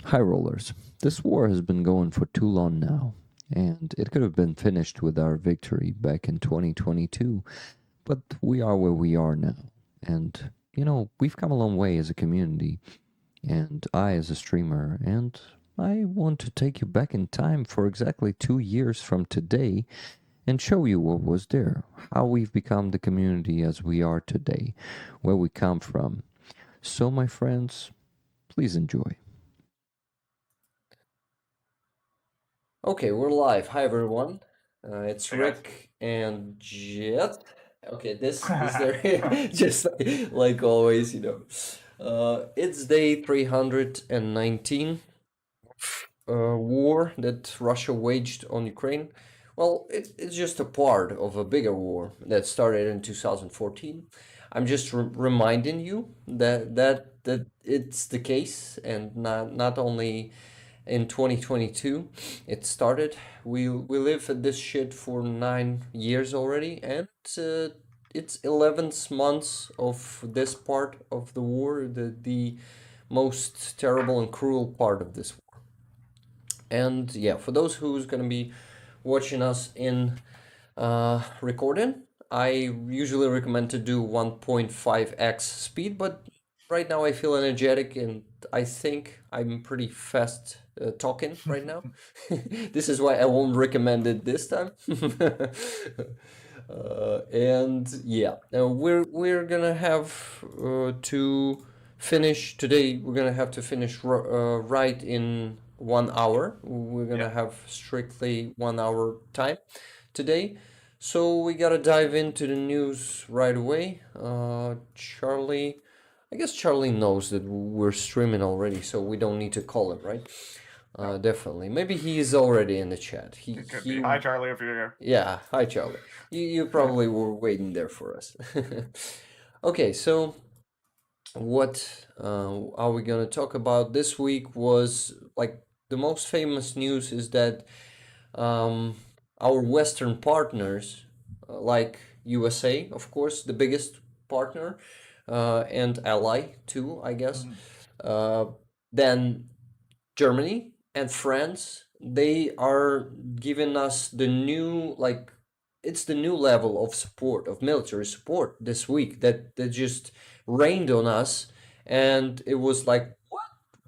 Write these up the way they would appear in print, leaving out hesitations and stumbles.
High rollers. This war has been going for too long now, and it could have been finished with our victory back in 2022, but we are where we are now. And, we've come a long way as a community, and I as a streamer, and I want to take you back in time for exactly 2 years from today and show you what was there, how we've become the community as we are today, where we come from. So, my friends, please enjoy. Okay, we're live. Hi, everyone. It's Hey guys. Rick and Jet. Okay, this there just like always. It's day 319 war that Russia waged on Ukraine. Well, it's just a part of a bigger war that started in 2014. I'm just reminding you that it's the case, and not only in 2022 it started. We live at this shit for 9 years already, and it's 11 months of this part of the war, the most terrible and cruel part of this war. And yeah, for those who's gonna be watching us in recording, I usually recommend to do 1.5x speed, but right now I feel energetic and I think I'm pretty fast talking right now. This is why I won't recommend it this time. And yeah, we're gonna have to finish today. We're gonna have to finish right in 1 hour. We're gonna Yep. have strictly 1 hour time today. So we gotta dive into the news right away. Charlie, I guess Charlie knows that we're streaming already, so we don't need to call him, right? No. Definitely. Maybe he's already in the chat. It could be. Hi Charlie, if you're here. Yeah. Hi, Charlie. You probably were waiting there for us. Okay, so what are we gonna talk about this week? Was like the most famous news is that um, our Western partners, like USA, of course, the biggest partner and ally too, I guess. Mhm. Uh, then Germany and France, they are giving us the new, like, it's the new level of support, of military support this week that just rained on us. And it was like,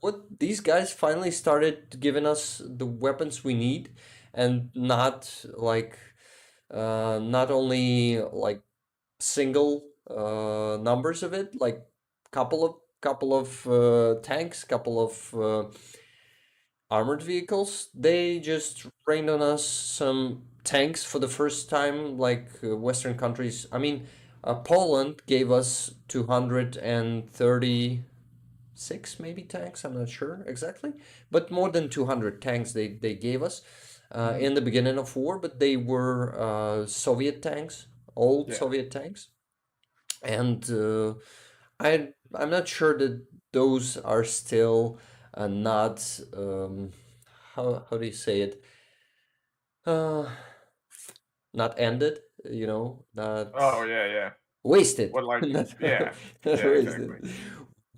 what? These guys finally started giving us the weapons we need, and not like, not only like single numbers of it, like couple of tanks, couple of armored vehicles. They just rained on us some tanks for the first time, like Western countries. I mean, Poland gave us 236 maybe tanks. I'm not sure exactly, but more than 200 tanks they gave us Mhm. in the beginning of war. But they were Soviet tanks, old Yeah. Soviet tanks, and I'm not sure that those are still not how do you say it, uh not ended, not Oh yeah, yeah. wasted. What like not, yeah. not Yeah, wasted. exactly.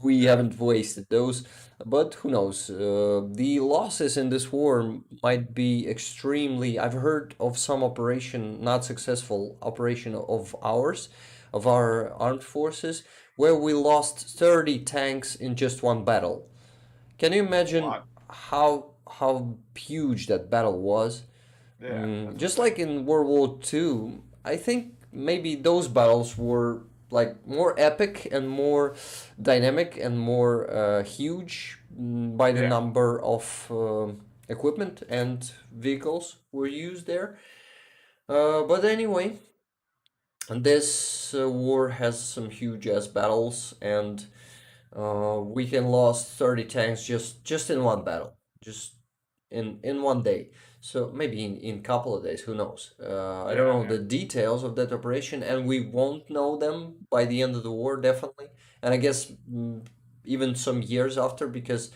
We Yeah. haven't wasted those, but who knows, the losses in this war might be extremely. I've heard of some operation, not successful operation of ours, of our armed forces, where we lost 30 tanks in just one battle. Can you That's a imagine lot. how huge that battle was? Yeah, that's Just insane. like in World War II, I think maybe those battles were like more epic and more dynamic and more huge, by the Yeah. number of equipment and vehicles were used there. But anyway, this war has some huge ass battles, and we can lost 30 tanks just in one battle, just in one day. So maybe in couple of days, who knows? I don't Yeah, know yeah. the details of that operation, and we won't know them by the end of the war, definitely. And I guess even some years after, because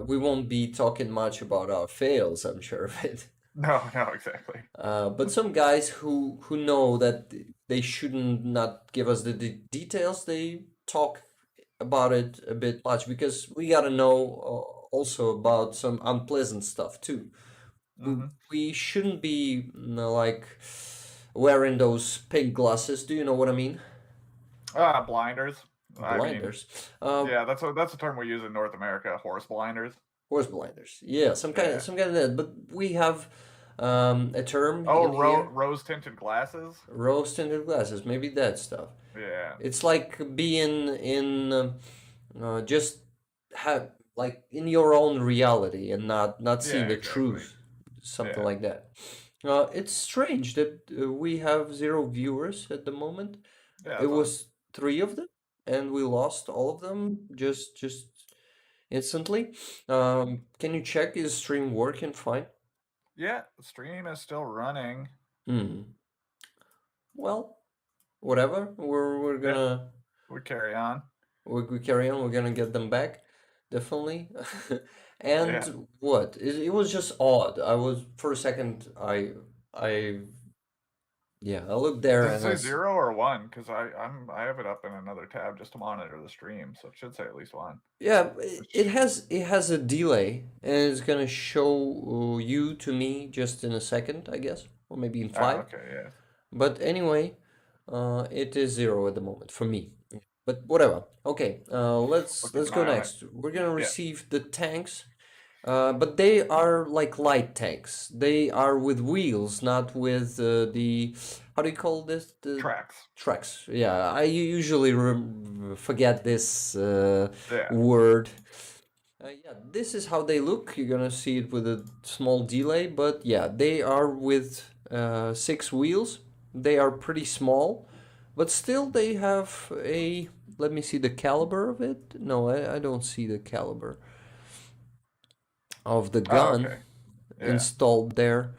we won't be talking much about our fails, I'm sure of it. No, no, exactly. But some guys who know that they shouldn't not give us the details, they talk about it a bit much, because we gotta know also about some unpleasant stuff too. Mm-hmm. We shouldn't be like wearing those pink glasses. Do you know what I mean? Blinders. I mean, Blinders. Uh, yeah, that's a term we use in North America. Horse blinders. Horse blinders. Yeah, Yeah. some kind of that. But we have a term Oh, in here. rose tinted glasses. Rose tinted glasses. Maybe that stuff. Yeah. It's like being in just have like in your own reality and not seeing Yeah, the exactly. truth. Something Yeah. like that. It's strange that we have 0 viewers at the moment. Yeah, It that's odd. was three of them, and we lost all of them just instantly. Can you check is stream working fine? Yeah, the stream is still running. Hmm. Well, whatever. We're Yeah, gonna we carry on. we carry on. We're gonna get them back, definitely. Yeah. And what? It was just odd. I was for a second. I yeah. I looked there Does it and say 0 or 1? Because I have it up in another tab just to monitor the stream, so it should say at least 1. yeah. Which It has a delay, and it's gonna show you to me just in a second, I guess, or maybe in five. okay, yeah. But anyway, it is 0 at the moment for me. But whatever. Okay, We'll keep let's an go eye on it. next. We're gonna Yeah. receive the tanks, but they are like light tanks. They are with wheels, not with the how do you call this? The Tracks. tracks. Yeah, I usually forget this Yeah. word. Yeah, this is how they look. You're gonna see it with a small delay, but yeah, they are with 6 wheels. They are pretty small, but still they have a. Let me see the caliber of it. No, I don't see the caliber of the Oh, gun okay. Yeah. installed there.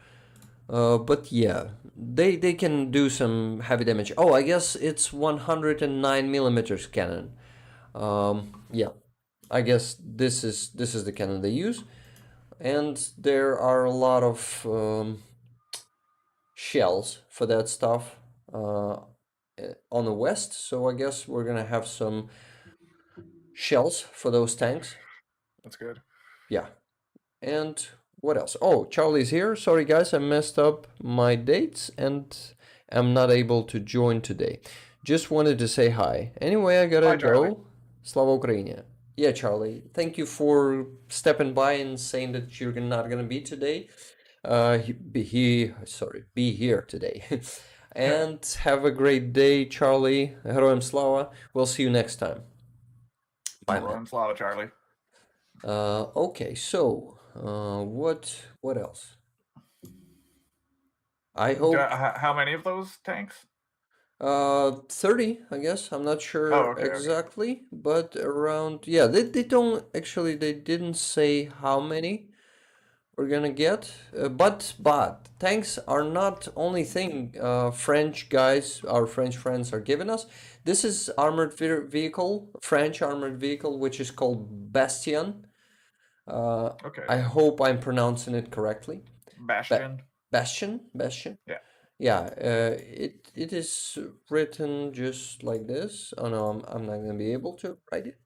But yeah, they can do some heavy damage. Oh, I guess it's 109 millimeters cannon. Yeah, I guess this is the cannon they use, and there are a lot of shells for that stuff on the west. So I guess we're gonna have some shells for those tanks. That's good. Yeah, and what else? Oh, Charlie's here. Sorry guys, I messed up my dates and I'm not able to join today. Just wanted to say hi. Anyway, I gotta Hi, Charlie. go. Slava Ukraini. Yeah, Charlie. Thank you for stepping by and saying that you're not gonna be today. Be here today. And have a great day, Charlie. Heroям Slava. We'll see you next time. Bye, man. Rowan Slava, Charlie. Okay, so what else? I hope How many of those tanks? 30, I guess. I'm not Oh, sure okay, okay. exactly, but around yeah, they don't actually they didn't say how many we're gonna get. But tanks are not only thing French guys, our French friends are giving us. This is armored vehicle, French armored vehicle, which is called Bastion. Okay. I hope I'm pronouncing it correctly. Bastion. Bastion. Yeah. Yeah, it is written just like this. Oh no, I'm not gonna be able to write it.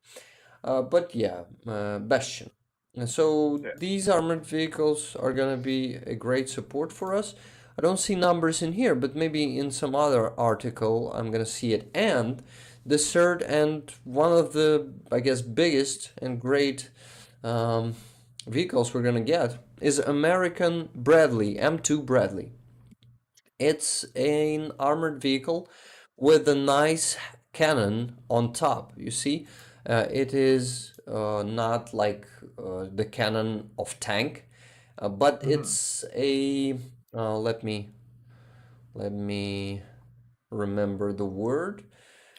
But yeah, Bastion. And so Yeah. these armored vehicles are gonna be a great support for us. I don't see numbers in here, but maybe in some other article I'm gonna see it. And the third and one of the, I guess, biggest and great vehicles we're gonna get is American Bradley, M2 Bradley. It's an armored vehicle with a nice cannon on top. You see, it is not like the cannon of tank, but it's a. Let me remember the word.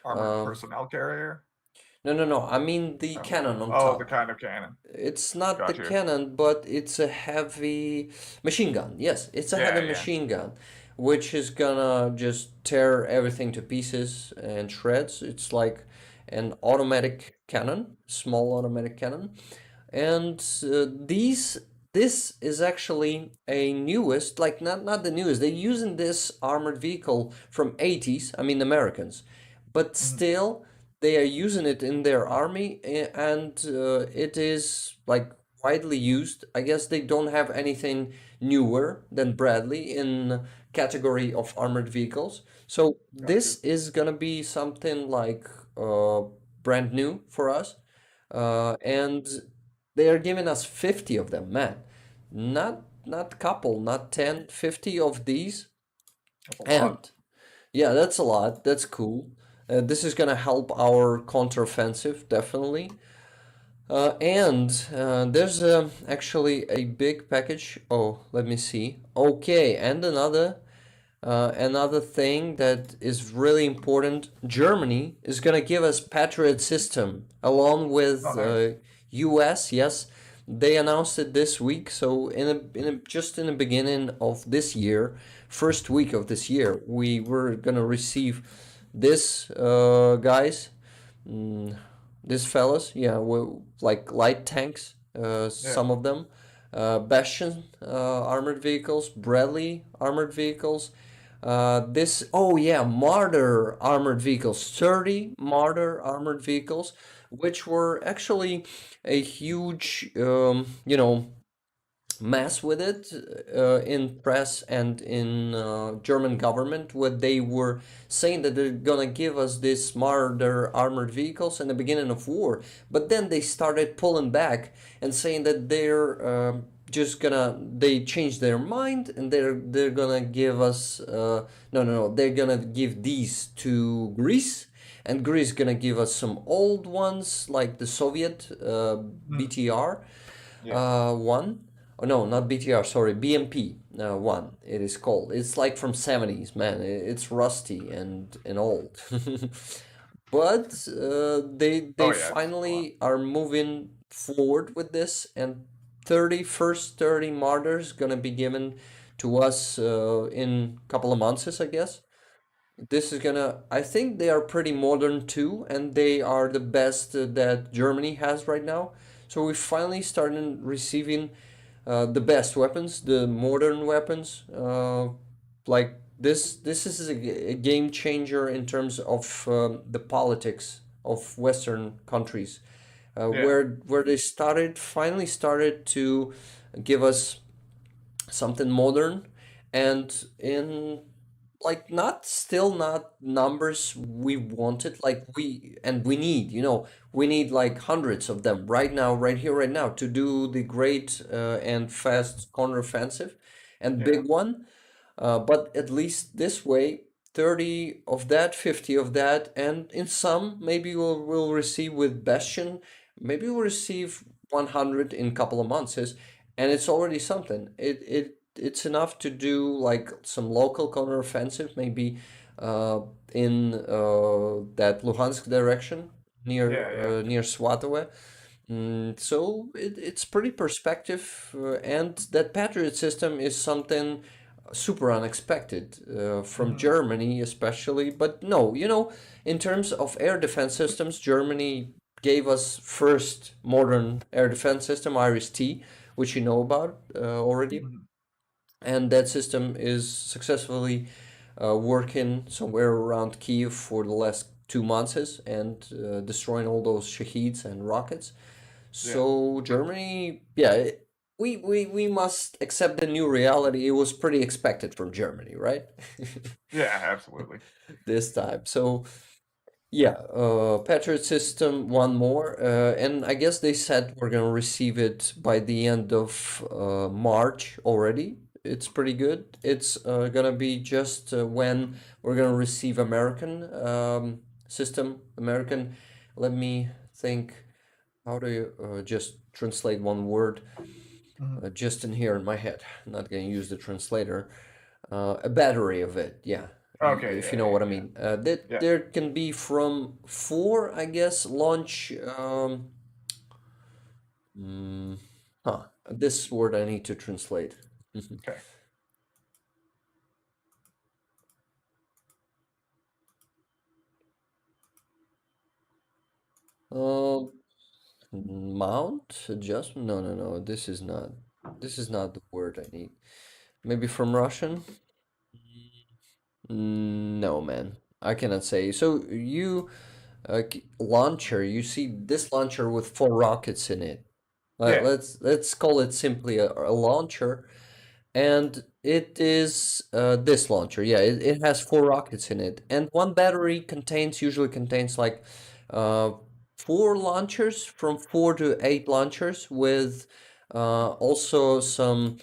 Armored personnel carrier. No. I mean the cannon on Oh, top. the kind of cannon. It's not the Got you. cannon, but it's a heavy machine gun. Yes, it's a heavy Yeah. machine gun, which is gonna just tear everything to pieces and shreds. It's like an automatic cannon, small automatic cannon, and this is actually a newest, like not the newest. They're using this armored vehicle from 80s. I mean Americans, but still they are using it in their army, and it is like widely used. I guess they don't have anything newer than Bradley in category of armored vehicles. So Got you. this is gonna be something like uh, brand new for us. And they are giving us 50 of them, man. Not couple, not 10, 50 of these. That's a lot. And yeah, that's a lot. That's cool. This is gonna help our counteroffensive, definitely. And there's actually a big package. Oh, let me see. Okay, and another thing that is really important. Germany is gonna give us Patriot system along Oh, with nice. U.S. Yes, they announced it this week. So just in the beginning of this year, first week of this year, we were gonna receive this guys. Mm, these fellas, yeah, like light tanks, Yeah. some of them, Bastion armored vehicles, Bradley armored vehicles. Oh yeah, Marder armored vehicles, 30 Marder armored vehicles, which were actually a huge, mess with it in press and in German government, where they were saying that they're gonna give us these smarter armored vehicles in the beginning of war, but then they started pulling back and saying that they're just gonna they changed their mind and they're gonna give us no, they're gonna give these to Greece, and Greece gonna give us some old ones like the Soviet Mm, BTR yeah. one. Oh no, not BTR. Sorry, BMP one. It is called. It's like from 70s, man. It's rusty and old. But they Oh yeah, it's a lot. finally are moving forward with this, and 30 martyrs gonna be given to us in a couple of months, I guess. This is gonna. I think they are pretty modern too, and they are the best that Germany has right now. So we finally started receiving the best weapons, the modern weapons. Like this is a game changer in terms of the politics of Western countries, Yeah. where they finally started to give us something modern, and in like not still not numbers we wanted, like we need, we need like hundreds of them right now, right here, right now, to do the great and fast counteroffensive and Yeah. big one. But at least this way, 30 of that, 50 of that, and in some maybe we'll receive with Bastion, maybe we'll receive 100 in a couple of months, and it's already something. It's enough to do like some local counteroffensive, maybe in that Luhansk direction Yeah. Yeah. near Swatowe. So it's pretty perspective, and that Patriot system is something super unexpected from Hmm. Germany, especially. But no, in terms of air defense systems, Germany gave us first modern air defense system, Iris-T, which you know about already, Hmm. and that system is successfully working somewhere around Kiev for the last 2 months and destroying all those Shaheeds and rockets. Yeah. So Germany, yeah, we must accept the new reality. It was pretty expected from Germany, right? Yeah. Absolutely. This time. So yeah, Patriot system, one more, and I guess they said we're gonna receive it by the end of March already. It's pretty good. It's gonna be just when we're gonna receive American system. American. Let me think. How do you just translate one word? Mhm. Just in here in my head. I'm not gonna use the translator. A battery of it, yeah. Okay. If Yeah. you know Yeah. what I Yeah. mean. That Yeah. there can be from four, I guess, launch. Mm, this word I need to translate. Okay. Uh, Mount adjustment? No, no, no. This is not. This is not the word I need. Maybe from Russian? No, man. I cannot say. So launcher. You see this launcher with four rockets in it. Yeah. Let's call it simply a launcher, and it is this launcher. Yeah, it has four rockets in it, and one battery usually contains like uh, four launchers, from four to eight launchers, with also some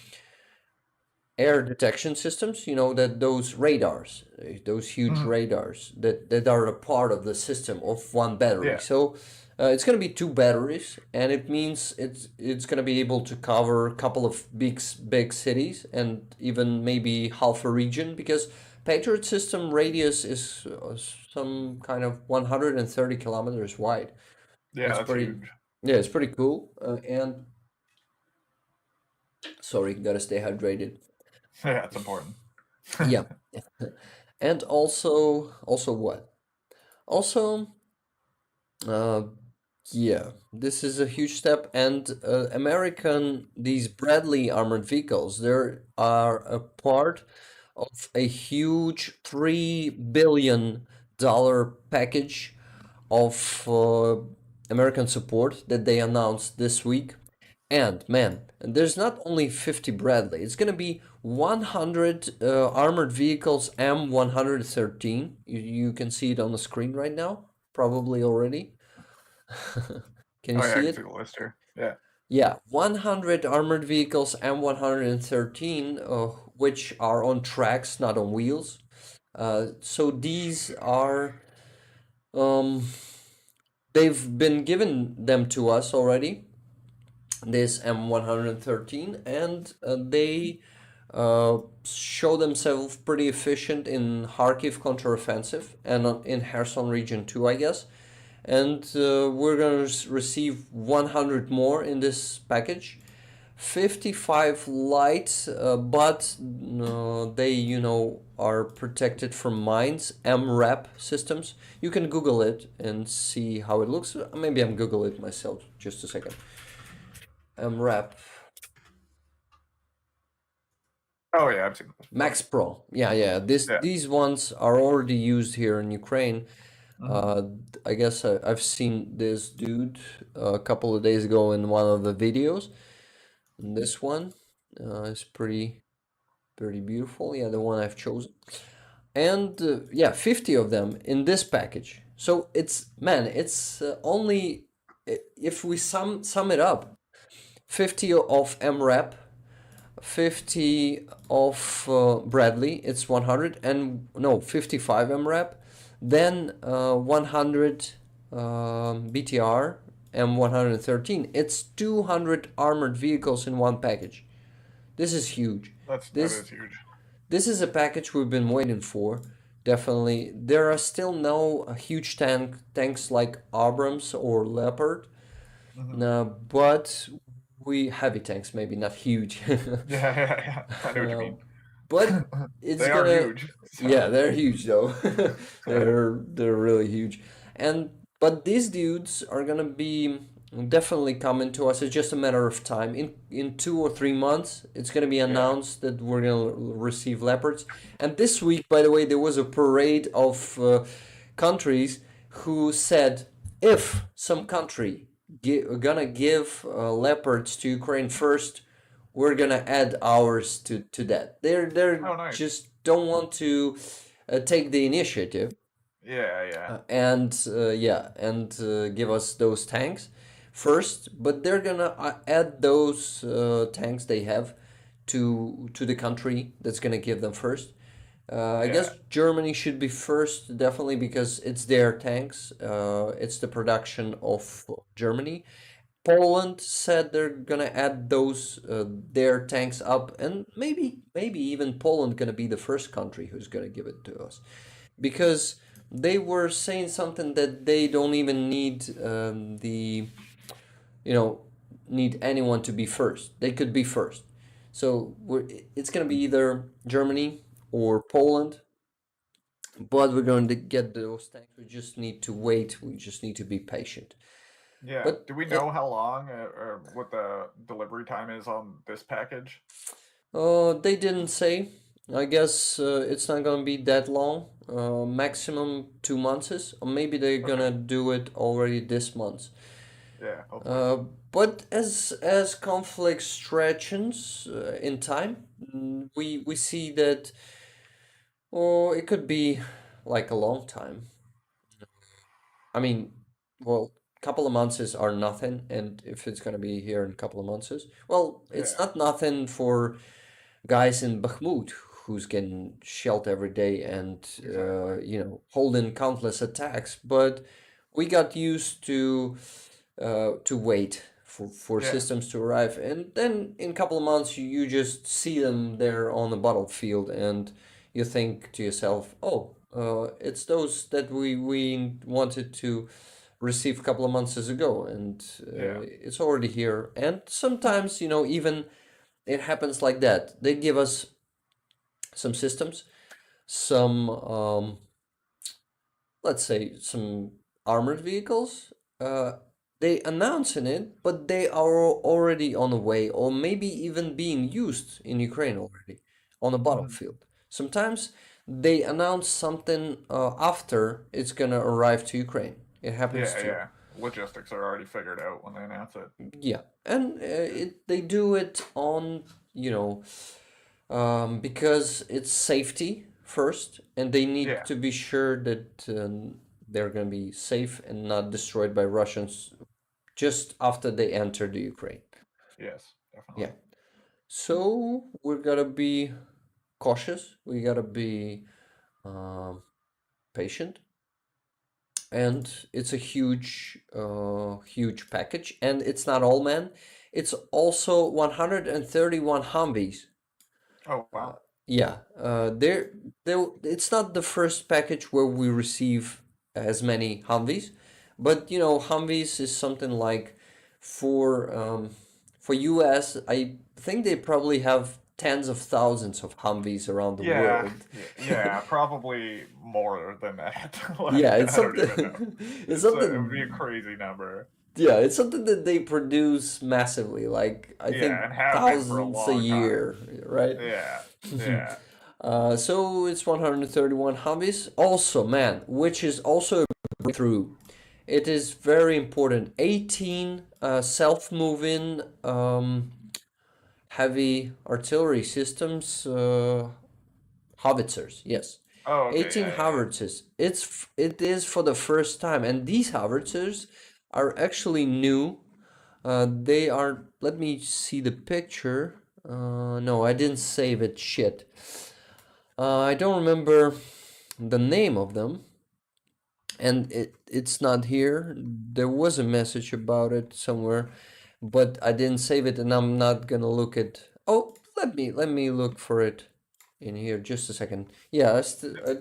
air detection systems. You know that those radars, those huge Mhm. radars that are a part of the system of one battery. Yeah. So it's going to be two batteries, and it means it's going to be able to cover a couple of big cities, and even maybe half a region, because Patriot system radius is some kind of 130 kilometers wide. Yeah, It's that's pretty, huge. yeah, it's pretty cool. And sorry, gotta stay hydrated. Yeah, it's important. Yeah. And also what? Also, uh, yeah, this is a huge step. And these Bradley armored vehicles, they are a part of a huge $3 billion package of American support that they announced this week. And man, there's not only 50 Bradley, it's going to be 100 armored vehicles M113. You can see it on the screen right now, probably already. Can you Oh yeah, I see can see it? the list here. Yeah. Yeah, 100 armored vehicles M113, which are on tracks, not on wheels. So these are, um, they've been given them to us already, this M113, and they show themselves pretty efficient in Kharkiv counteroffensive and in Kherson region too, I guess. And we're gonna receive 100 more in this package. 55 light, but they, are protected from mines, MRAP systems. You can Google it and see how it looks. Maybe I'm Google it myself. Just a second. MRAP. Oh yeah, I've seen this before. Max Pro. Yeah, yeah. Yeah. These ones are already used here in Ukraine. Hmm. I guess I've seen this dude a couple of days ago in one of the videos. And this one is pretty beautiful. Yeah, the one I've chosen. And yeah, 50 of them in this package. So it's only if we sum it up, 50 of MRAP, 50 of Bradley, it's 100, and no, 55 MRAP, then 100 BTR M113. It's 200 armored vehicles in one package. This is huge. That This is huge. this is a package we've been waiting for. Definitely, there are still no huge tanks like Abrams or Leopard, Hmm. but we heavy tanks, maybe not huge. Yeah, yeah, yeah. I know what you Uh, mean. but it's They are gonna, huge. yeah, So they're huge though. They're really huge, and but these dudes are gonna be definitely coming to us. It's just a matter of time. In 2 or 3 months, it's gonna be yeah. announced that we're gonna receive leopards. And this week, by the way, there was a parade of countries who said if some country gonna give leopards to Ukraine first, we're gonna add ours to that. They're Oh nice. just don't want to take the initiative Yeah, yeah. and give us those tanks first, but they're gonna add those tanks they have to the country that's gonna give them first. I Yeah. guess Germany should be first, definitely, because it's their tanks. It's the production of Germany. Poland said they're gonna add those their tanks up, and maybe even Poland gonna be the first country who's gonna give it to us, because they were saying something that they don't even need you know need anyone to be first. They could be first. So it's gonna be either Germany or Poland, but we're going to get those tanks. We just need to wait. We just need to be patient. Yeah. But Do we know how long or what the delivery time is on this package? they didn't say. I guess it's not gonna be that long. Maximum 2 months, or maybe they're Okay. gonna do it already this month. Yeah, hopefully. Uh, but as conflict stretches in time, we see that, oh, it could be like a long time. I mean, well, couple of months are nothing, and if it's gonna be here in a couple of months, well, it's Yeah, not nothing for guys in Bakhmut who's getting shelled every day and exactly. holding countless attacks. But we got used to wait for Yeah, systems to arrive, and then in a couple of months you just see them there on the battlefield, and you think to yourself, oh, it's those that we wanted to receive a couple of months ago, and yeah, it's already here. And sometimes, even it happens like that. They give us some systems, some let's say some armored vehicles. Uh, they announcing it, but they are already on the way, or maybe even being used in Ukraine already on the hmm, battlefield. Sometimes they announce something after it's gonna arrive to Ukraine. It happens yeah, too. yeah. Logistics are already figured out when they announce it. Yeah, and they do it on, you know, because it's safety first, and they need Yeah, to be sure that they're going to be safe and not destroyed by Russians just after they enter the Ukraine. yes, definitely. Yeah. So we're gonna be cautious. We gotta be um, patient, and it's a huge package. And it's not all, man. It's also 131 Humvees. Oh, Uh, wow. yeah, there. It's not the first package where we receive as many Humvees, but Humvees is something like for US. I think they probably have tens of thousands of Humvees around the Yeah, world. yeah, yeah, probably more than that. Yeah, Like, it's I don't even know. something. It's It would be a something. crazy number. Yeah, it's something that they produce massively. Like I think Yeah, and have been for a thousands a long time. year, right? Yeah, yeah. So it's 131 hobbies. Also, man, which is also a breakthrough. It is very important. 18 self-moving heavy artillery systems, howitzers. Yes, Oh, okay, 18 yeah, yeah, yeah. howitzers. It is for the first time, and these howitzers are actually new. They are. Let me see the picture. No, I didn't save it. Shit. I don't remember the name of them, and it's not here. There was a message about it somewhere, but I didn't save it, and I'm not gonna look at. Oh, let me look for it in here. Just a second. Yeah, I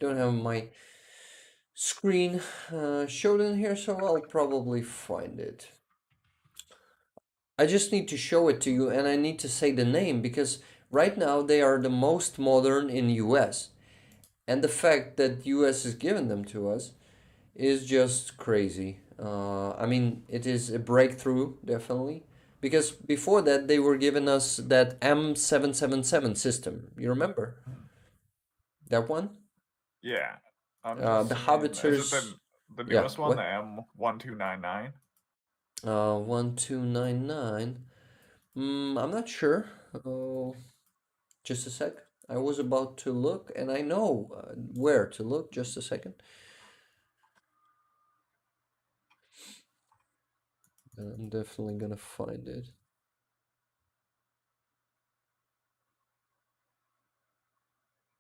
don't have my screen showed in here, so I'll probably find it. I just need to show it to you, and I need to say the name because right now they are the most modern in US. And the fact that US is giving them to us is just crazy. I mean, it is a breakthrough, definitely. Because before that, they were giving us that M777 system. You remember Mhm. that one? Yeah. I'm just The seeing. Is it howitzers. the Yeah, newest one, the what? M1299? 1299. I'm not sure. Oh, just a sec. I was about to look, and I know where to look. Just a second. I'm definitely gonna find it.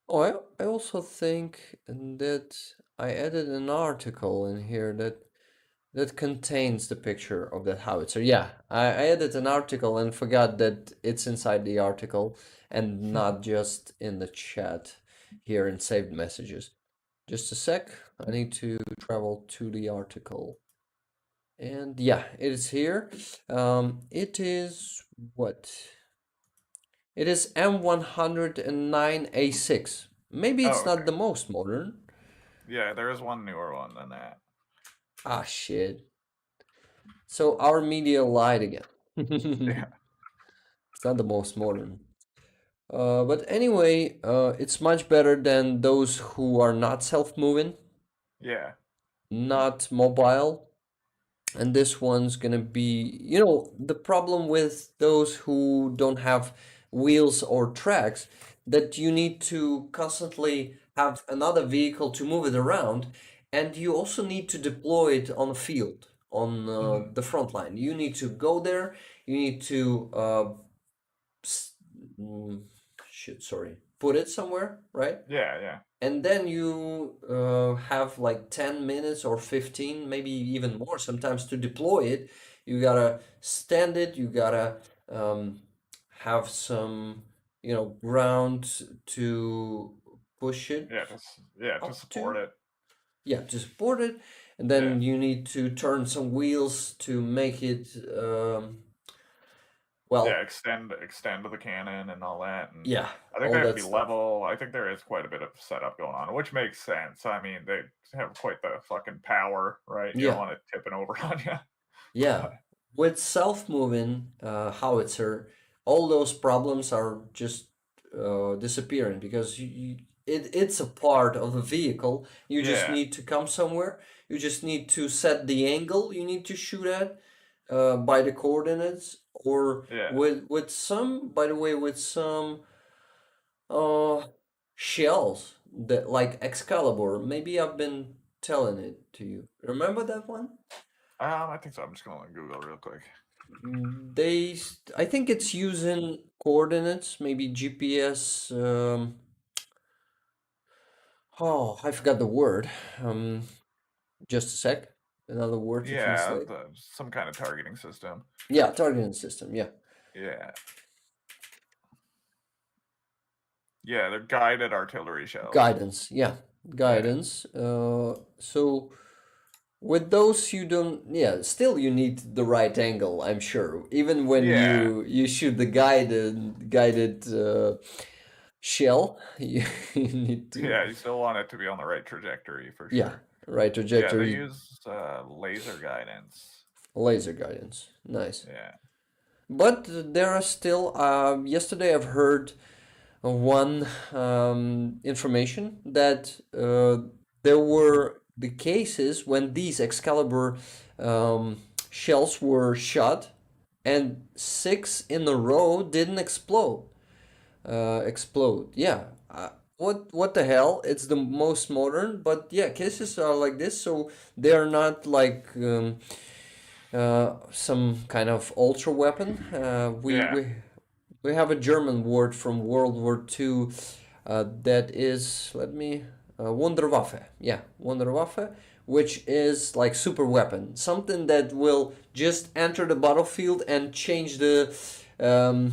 Oh, I also think that I added an article in here that contains the picture of that howitzer. Yeah, I added an article and forgot that it's inside the article and not just in the chat here in saved messages. Just a sec. I need to travel to the article. And yeah, it is here. It is what? It is M109A6. Maybe Oh, it's not okay. the most modern. Yeah, there is one newer one than that. Ah, shit. So our media lied again. Yeah, It's not the most modern. But anyway, it's much better than those who are not self-moving, yeah, not mobile. and this one's gonna be, the problem with those who don't have wheels or tracks, that you need to constantly have another vehicle to move it around, and you also need to deploy it on a field, on Hmm. the front line. You need to go there, you need to s- mm, shit, sorry, put it somewhere, right? Yeah, yeah, And then you have like 10 minutes or 15, maybe even more sometimes, to deploy it. You gotta stand it, you gotta um, have some, ground to push it yeah, to up support to. it. Yeah, to support it. And Yeah, then you need to turn some wheels to make it, yeah, well, extend the cannon and all that, and yeah, I think they all have to that be stuff. level. I think there is quite a bit of setup going on, which makes sense. I mean, they have quite the fucking power, right? You don't Yeah. want it tipping over on you. Yeah, But with self-moving howitzer, all those problems are just disappearing, because it's a part of a vehicle. You just yeah, need to come somewhere. You just need to set the angle you need to shoot at by the coordinates, or yeah. with some, by the way, with some uh shells that like Excalibur. Maybe I've been telling it to you. Remember that one? I think so. I'm just gonna Google real quick. I think it's using coordinates, maybe GPS. Oh, I forgot the word. Um, just a sec. Another word to Yeah, translate. some kind of targeting system. Yeah, targeting system. Yeah, Yeah, yeah, they're guided artillery shells. guidance. Yeah, Yeah, guidance. So with those, you don't. Yeah, still you need the right angle. I'm sure. Even when yeah, you shoot the guided shell, you need to. yeah. You still want it to be on the right trajectory for Yeah, sure. right Yeah, they trajectory. use laser guidance. Laser guidance. Nice. Yeah. But there are still, yesterday I've heard one information that there were the cases when these Excalibur shells were shot, and six in a row didn't explode. Explode. Yeah. What the hell? It's the most modern, but yeah, cases are like this, so they are not like some kind of ultra weapon. Yeah. We have a German word from World War II that is, let me, Wunderwaffe. Yeah, Wunderwaffe, which is like super weapon, something that will just enter the battlefield and change the um,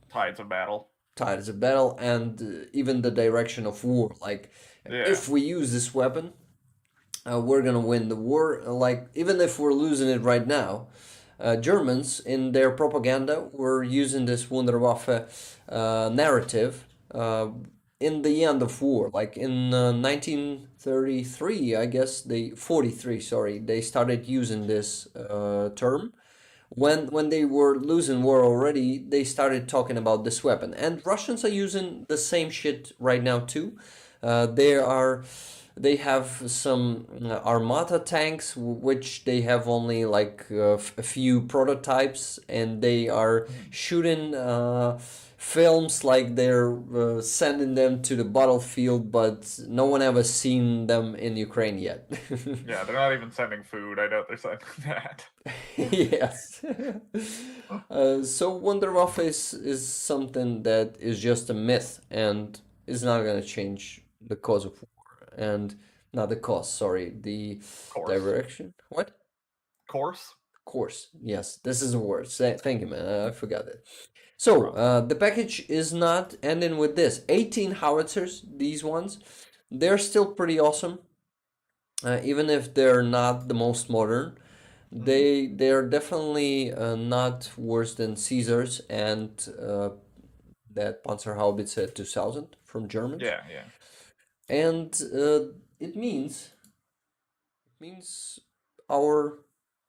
Tides of battle. tides of battle, and even the direction of war. Like, Yeah. if we use this weapon, we're gonna win the war. Like, even if we're losing it right now, Germans in their propaganda were using this Wunderwaffe narrative in the end of war. Like in 1933, I guess, 43. Sorry, they started using this term. When they were losing war already, they started talking about this weapon. And Russians are using the same shit right now too. They are they have some Armata tanks, which they have only like a few prototypes, and they are Mhm. shooting films like they're sending them to the battlefield, but no one ever seen them in Ukraine yet. Yeah, they're not even sending food. I doubt they're sending that. Yes. So Wonder Waffle is something that is just a myth and is not going to change the cause of war, and not the cause, sorry, the Course. direction. What? Course? Course. Yes, this is a word. Thank you, man. I forgot it. No So problem. the package is not ending with this. 18 howitzers, these ones, they're still pretty awesome, even if they're not the most modern. Hmm. They're definitely not worse than Caesars and that Panzerhaubitze 2000 from Germans. Yeah, yeah. And it means our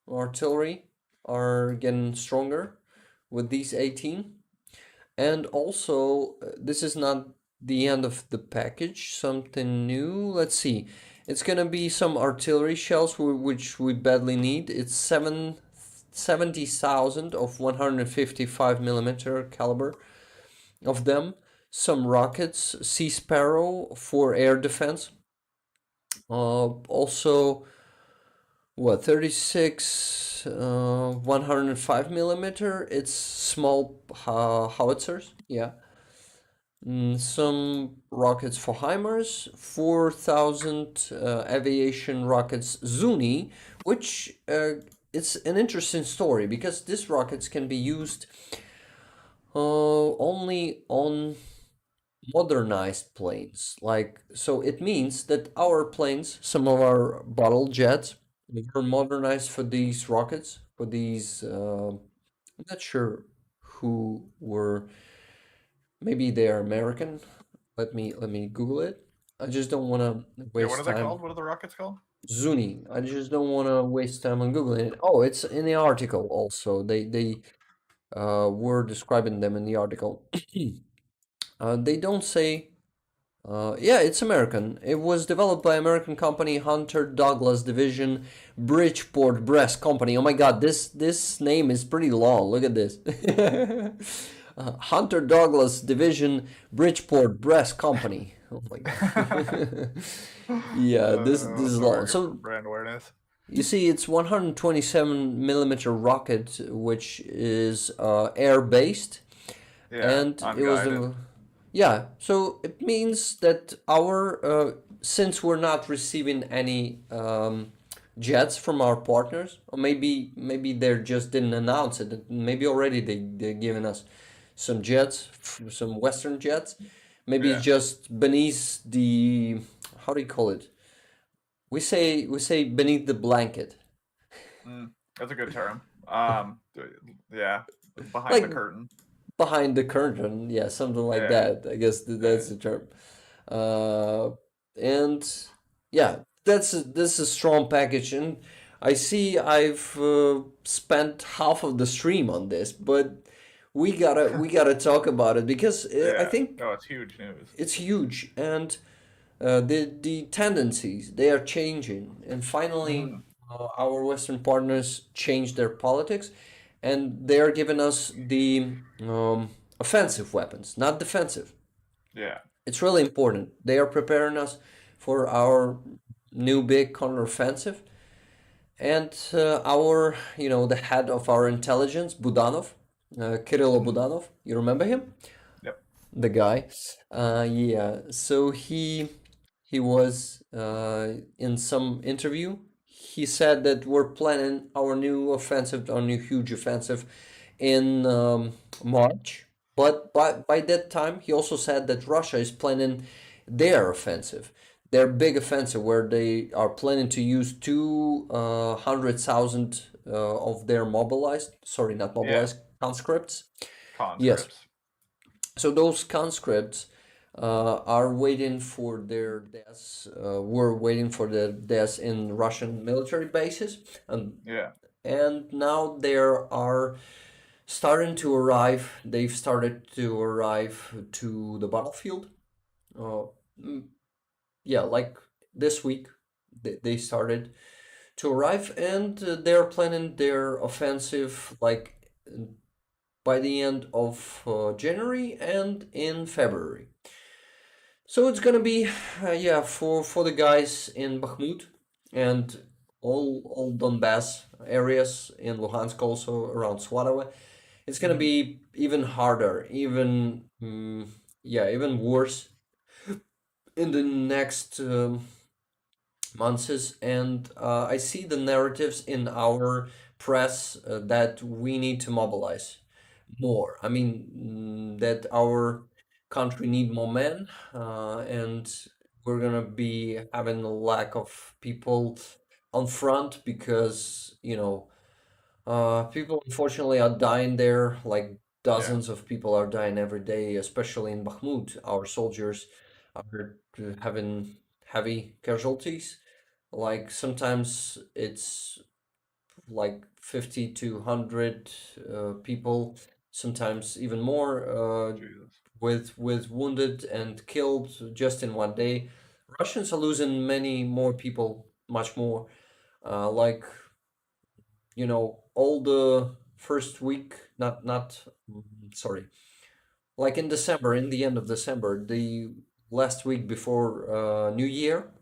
artillery are getting stronger with these 18. And also, this is not the end of the package. Something new. Let's see. It's gonna be some artillery shells which we badly need. It's 70,000 of 155 millimeter caliber of them. Some rockets, Sea Sparrow for air defense. Also, what 36 105 millimeter. It's small howitzers. Yeah. Some rockets for HIMARS, 4,000 aviation rockets Zuni, which it's an interesting story because these rockets can be used only on modernized planes. Like, so it means that our planes, some of our battle jets, were modernized for these rockets, for these, I'm not sure who were, maybe they are American. Let me Google it. I just don't want to Yeah, what are waste they time. called? What are the rockets called? Zuni. I just don't want to waste time on Googling it. Oh, it's in the article also. They were describing them in the article. They don't say. Yeah, it's American. It was developed by American company Hunter Douglas Division, Bridgeport Brass Company. Oh my God, this name is pretty long. Look at this. Hunter Douglas Division, Bridgeport Brass Company. Oh my God. Yeah, this is long. Sorry for So brand awareness. you see, it's 127 millimeter rocket, which is air based, Yeah, and it was unguided. the yeah. So it means that our since we're not receiving any jets from our partners, or maybe they just didn't announce it. Maybe already they're giving us some jets, some Western jets. Maybe it's Yeah, just beneath the, how do you call it? We say beneath the blanket, that's a good term. Yeah, behind the like curtain. behind the curtain. Yeah, something like Yeah, that. I guess yeah, that's the term. Uh, and yeah, this is a strong package, and I see I've spent half of the stream on this, but we gotta talk about it because I yeah. think No, it's huge news. it's huge, and the tendencies they are changing, and finally Mm, our Western partners change their politics, and they are giving us the offensive weapons, not defensive. yeah, It's really important. They are preparing us for our new big counteroffensive, and our, the head of our intelligence, Budanov, Kirill mm, Budanov. You remember him? yep, The guy. Yeah. So he was in some interview. He said that we're planning our new offensive, our new huge offensive in March. But by that time, he also said that Russia is planning their offensive, their big offensive, where they are planning to use 200,000 of their mobilized, sorry, not yeah. mobilized, conscripts. Yes, Conscripts. so those conscripts are waiting for their deaths. Were waiting for their deaths in Russian military bases, Yeah, and now they are starting to arrive. They've started to arrive to the battlefield. Uh, mm, yeah, like this week, they started to arrive, and they're planning their offensive like by the end of January and in February. So it's gonna be, yeah, for the guys in Bakhmut and all Donbass areas in Luhansk, also around Swatowe. It's gonna hmm, be even harder, even yeah, even worse in the next months. And I see the narratives in our press that we need to mobilize more. I mean, that our country need more men, and we're gonna be having a lack of people on front because people unfortunately are dying there. Like yeah, dozens of people are dying every day, especially in Bakhmut. Our soldiers are having heavy casualties. Like sometimes it's like 50 to 100 people, sometimes even more, Jesus. with wounded and killed just in one day. Russians are losing many more people, much more. Like all the first week, not sorry, like in December, in the end of December, the last week before New Year,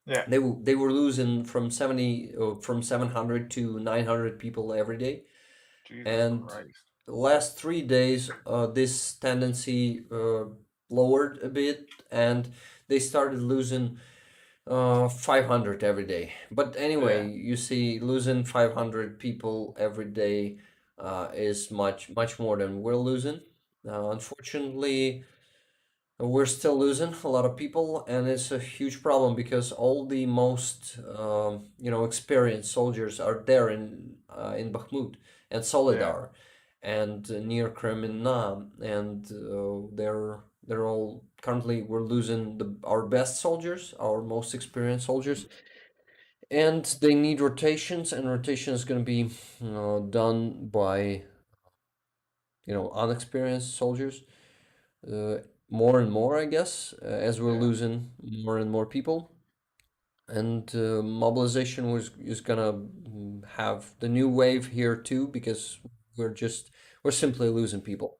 Yeah. they were losing from 700 to 900 people every day, Jesus and Christ. the last 3 days, this tendency lowered a bit, and they started losing 500 every day. But anyway, Yeah. you see, losing 500 people every day is much more than we're losing. Unfortunately, we're still losing a lot of people, and it's a huge problem because all the most experienced soldiers are there in Bakhmut and Yeah. Soledar and near Kreminna, and they're all currently we're losing our best soldiers, our most experienced soldiers, and they need rotations, and rotation is going to be done by unexperienced soldiers uh, more and more, I guess, as we're Yeah. losing more and more people. And mobilization is gonna have the new wave here too because we're simply losing people.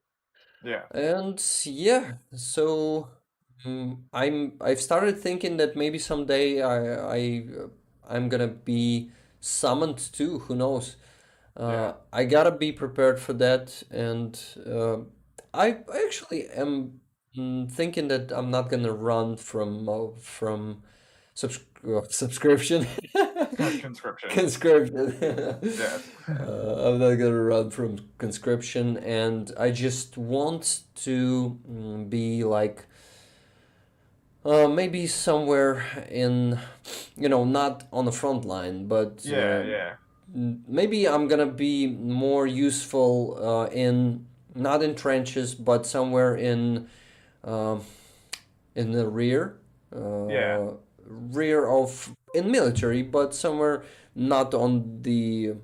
Yeah. And yeah, so I've started thinking that maybe someday I'm gonna be summoned too. Who knows? Yeah. I gotta be prepared for that, and I actually am thinking that I'm not gonna run from subscription Conscription. conscription. Yes. I'm not gonna run from conscription, and I just want to be like maybe somewhere in, not on the front line, but Yeah. Yeah. maybe I'm gonna be more useful in not in trenches, but somewhere um, in the Yeah. rear of in military, but somewhere not on the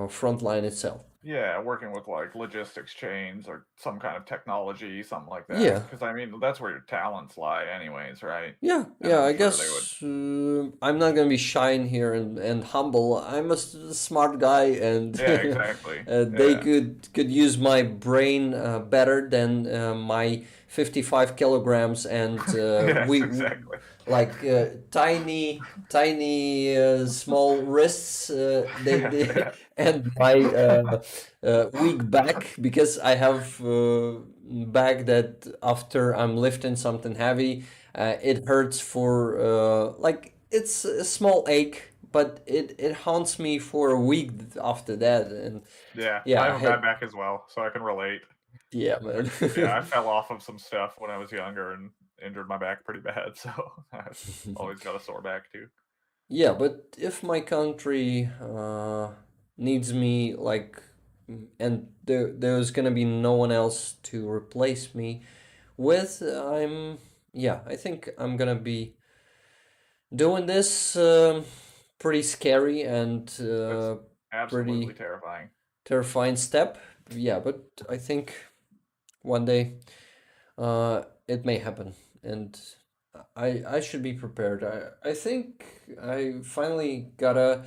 front line itself. Yeah, working with like logistics chains or some kind of technology, something like that. Yeah, Because I mean, that's where your talents lie, anyways, right? yeah, And yeah. I'm I sure they would. guess I'm not gonna be shy in here and humble. I'm a smart guy, and Yeah, exactly. they Yeah. could use my brain better than my 55 kilograms, and Yes, we exactly. like tiny small wrists. Yeah, They yeah, and my weak back because I have back that after I'm lifting something heavy, it hurts for like it's a small ache, but it haunts me for a week after that, and yeah. I yeah, have a bad back as well, so I can relate. yeah, man. Yeah, I fell off of some stuff when I was younger and injured my back pretty bad, so I've always got a sore back too. Yeah, but if my country needs me, like, and there's gonna be no one else to replace me with, yeah, I think I'm gonna be doing this pretty scary and It's absolutely pretty terrifying. terrifying step. Yeah, but I think one day it may happen, and I should be prepared. I think I finally gotta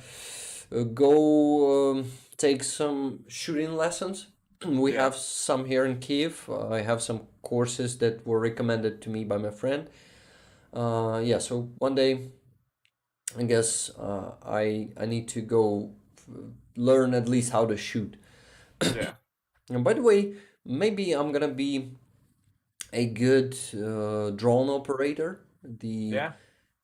go take some shooting lessons. We Yeah, have some here in Kiev. I have some courses that were recommended to me by my friend. Yeah, so one day I guess I need to go learn at least how to shoot. yeah, And by the way, maybe I'm gonna be a good drone operator, the yeah,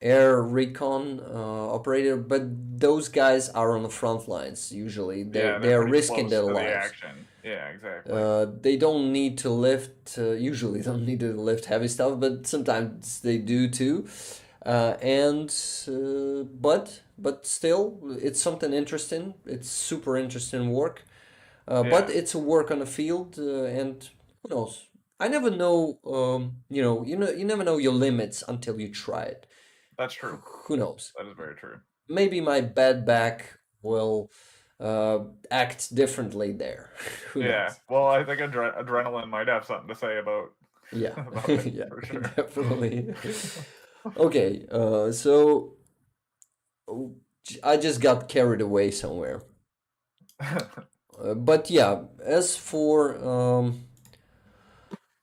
air recon operator, but those guys are on the front lines usually. yeah. They They're are pretty risking close their to the lives. action. Yeah, exactly. They don't need to lift, usually don't need to lift heavy stuff, but sometimes they do too. And but still, it's something interesting. It's super interesting work. But Yeah, it's a work on the field, and who knows? I never know. You never know your limits until you try it. that's true. Who knows? That is very true. Maybe my bad back will act differently there. Who Yeah. knows? Well, I think adrenaline might have something to say about Yeah, about it yeah, for sure. definitely. Okay, so I just got carried away somewhere. But yeah, as for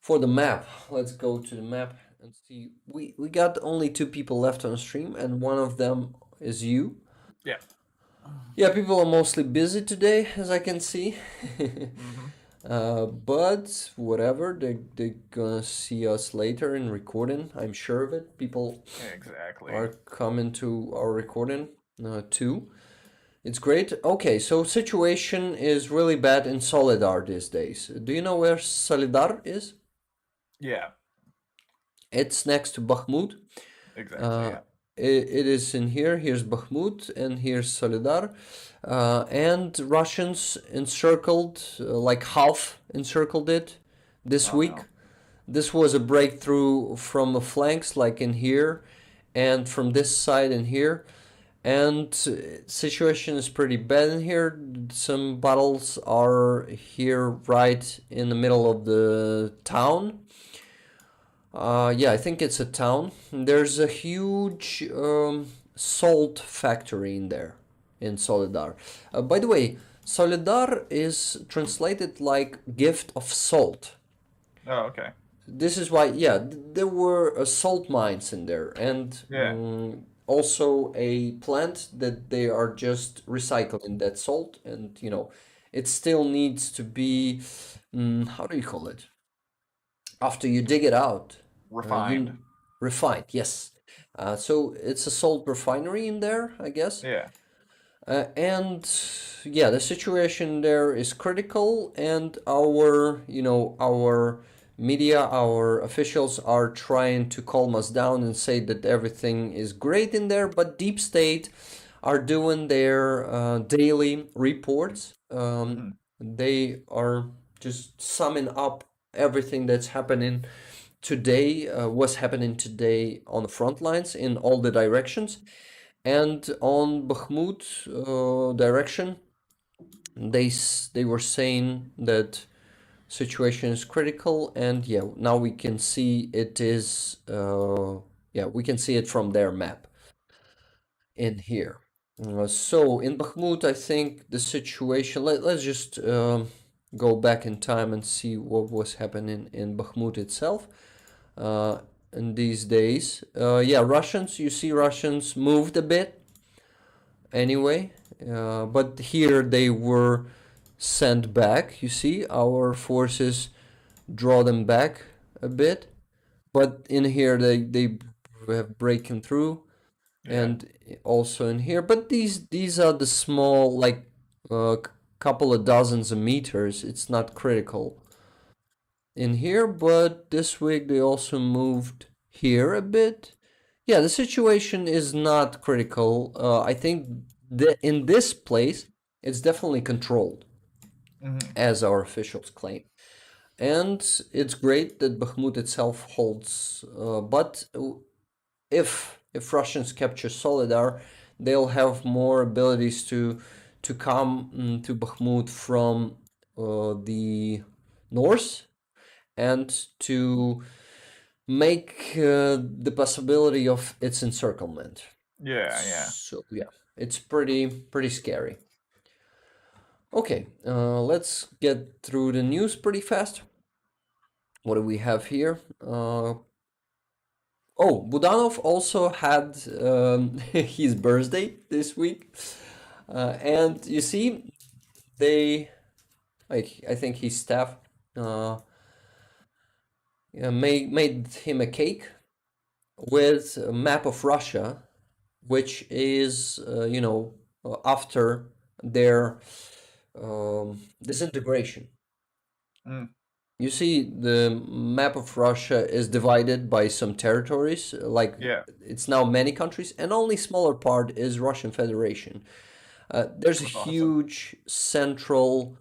the map, let's go to the map and see. We got only two people left on stream, and one of them is you. Yeah. Yeah, people are mostly busy today, as I can see. Hmm. But whatever, they're gonna see us later in recording. I'm sure of it. People Exactly. are coming to our recording too. It's great. Okay, so situation is really bad in Solidar these days. Do you know where Solidar is? Yeah. It's next to Bakhmut. Exactly. Uh, Yeah. it is in here. Here's Bakhmut and here's Solidar. And Russians encircled, like half encircled it this Oh week. no. This was a breakthrough from the flanks, like in here, and from this side in here. And situation is pretty bad in here. Some battles are here right in the middle of the town. Yeah, I think it's a town. There's a huge salt factory in there, in Soledar. By the way, Soledar is translated like gift of salt. Oh, okay. This is why, yeah, there were salt mines in there, and Yeah. also a plant that they are just recycling that salt, and it still needs to be, how do you call it? After you dig it out, Refined. you refined, yes. So it's a salt refinery in there, I guess. Yeah. And yeah, the situation there is critical, and our media, our officials are trying to calm us down and say that everything is great in there, but Deep State are doing their daily reports. Mm. They are just summing up everything that's happening today, what's happening today on the front lines in all the directions. And on Bakhmut direction, they were saying that situation is critical, and yeah, now we can see it is. Yeah, we can see it from their map in here. So in Bakhmut, I think the situation. Let's just go back in time and see what was happening in Bakhmut itself. Uh, in these days, yeah, Russians. You see, Russians moved a bit anyway. But here they were sent back. You see, our forces draw them back a bit. But in here they have breaking through, Yeah. and also in here. But these are the small, like couple of dozens of meters. It's not critical in here. But this week they also moved here a bit. Yeah, the situation is not critical. I think that in this place, it's definitely controlled, Hmm. as our officials claim. And it's great that Bakhmut itself holds. But if Russians capture Solidar, they'll have more abilities to come to Bakhmut from the north, and to make the possibility of its encirclement. Yeah. Yeah. So yeah, it's pretty scary. Okay, let's get through the news pretty fast. What do we have here? Oh, Budanov also had his birthday this week, and you see, they like I think his staff uh, yeah, made him a cake with a map of Russia, which is after their disintegration. Mm. You see, the map of Russia is divided by some territories, like Yeah. it's now many countries, and only smaller part is Russian Federation. There's a That's awesome. huge central,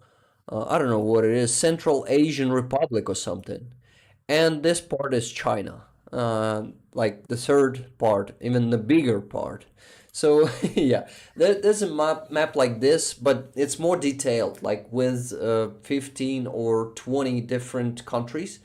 I don't know what it is, Central Asian Republic or something, and this part is China, like the third part, even the bigger part. So yeah, there's a map like this, but it's more detailed, like with 15 or 20 different countries.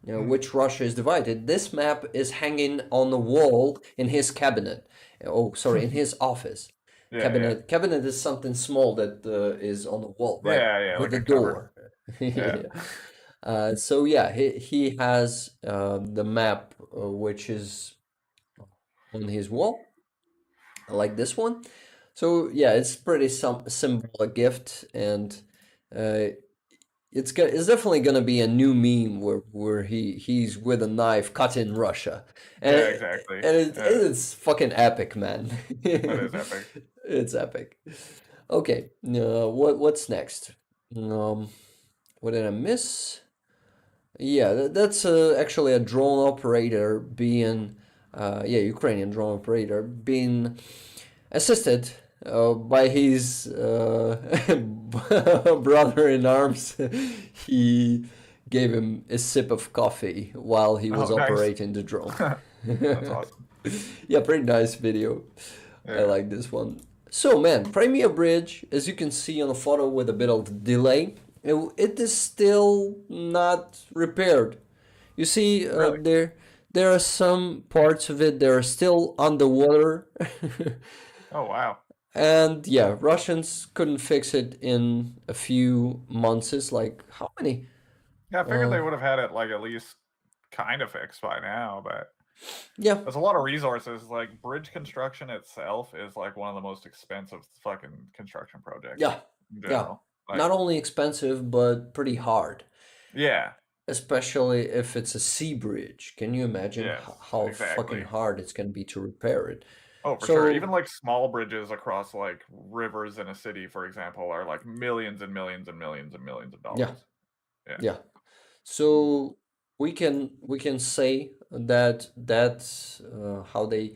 Mm. which Russia is divided. This map is hanging on the wall in his cabinet. Oh, sorry, in his office. Yeah, yeah, Cabinet is something small that is on the wall, right, yeah, yeah, with like a a cupboard. door. Yeah. Yeah. So yeah, he has the map which is on his wall, like this one. So yeah, it's pretty symbolic gift, and uh, it's definitely gonna be a new meme where he's with a knife cutting Russia, and Yeah, exactly. Yeah, it's fucking epic, man. that is epic. It's epic. Okay, what's next? Um, what did I miss? Yeah, that's actually a drone operator being, yeah, Ukrainian drone operator being assisted by his brother in arms. He gave him a sip of coffee while he was Oh, nice. operating the drone. That's awesome. Yeah, pretty nice video. I Yeah. like this one. So, man, Crimea Bridge, as you can see on the photo with a bit of delay, it is still not repaired. You see, Really? there are some parts of it that are still underwater. Oh, wow. And yeah, Russians couldn't fix it in a few months. It's like, how many? Yeah, I figured Uh, they would have had it like at least kind of fixed by now, but yeah, there's a lot of resources. Like bridge construction itself is like one of the most expensive fucking construction projects yeah, in yeah. general. Like, Not only expensive, but pretty hard. yeah, Especially if it's a sea bridge. Can you imagine yes, how fucking exactly. hard it's gonna be to repair it? Oh, for sure. Even So, like small bridges across like rivers in a city, for example, are like millions and millions and millions and millions of yeah, dollars. Yeah. yeah. So we can say that that's how they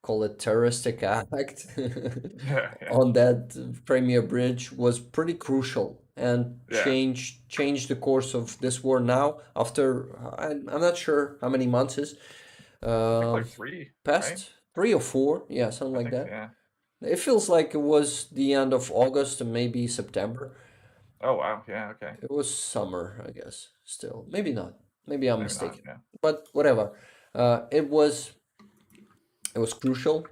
call it terroristic act Yeah, yeah, on that Premier Bridge was pretty crucial and yeah. changed the course of this war now after I'm not sure how many months is I think um like three, right? past 3 or 4, yeah, something I like think, that. yeah. It feels like it was the end of August and maybe September. Oh, wow. Yeah, okay. It was summer, I guess. Still, maybe not. Maybe I'm Maybe not. mistaken. Yeah. But whatever. It was crucial,